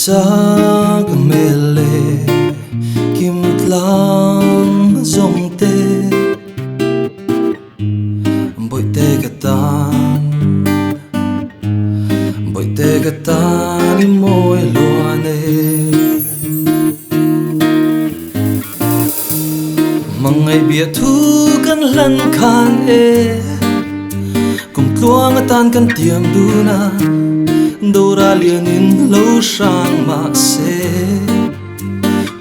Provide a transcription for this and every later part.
sa mele kim tlang zong te boi te ka tan i moi luane mangai bia thu kan lan khan e kum tuang tan kan tiam du na dora lianin lo sang ma se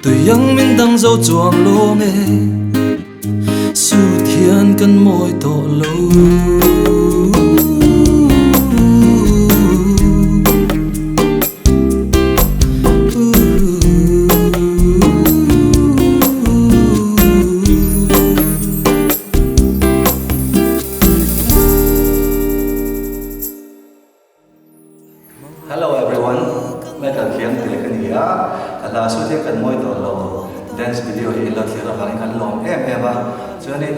tu yang min dang zo chuang lo nge su thian kan moi to lo Hello everyone, मैं कल खेम देखने गया कल आसुते कल मोई तो लो dance video ही लग रहा है कल लो बा जो ने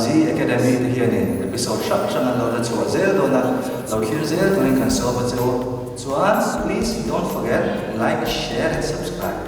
Z Academy तो ही ने episode शक्शन लो तो चुआ ज़ेल दो ना लो खीर ज़ेल तो ने कंसोल बच्चों please don't forget like, share and subscribe.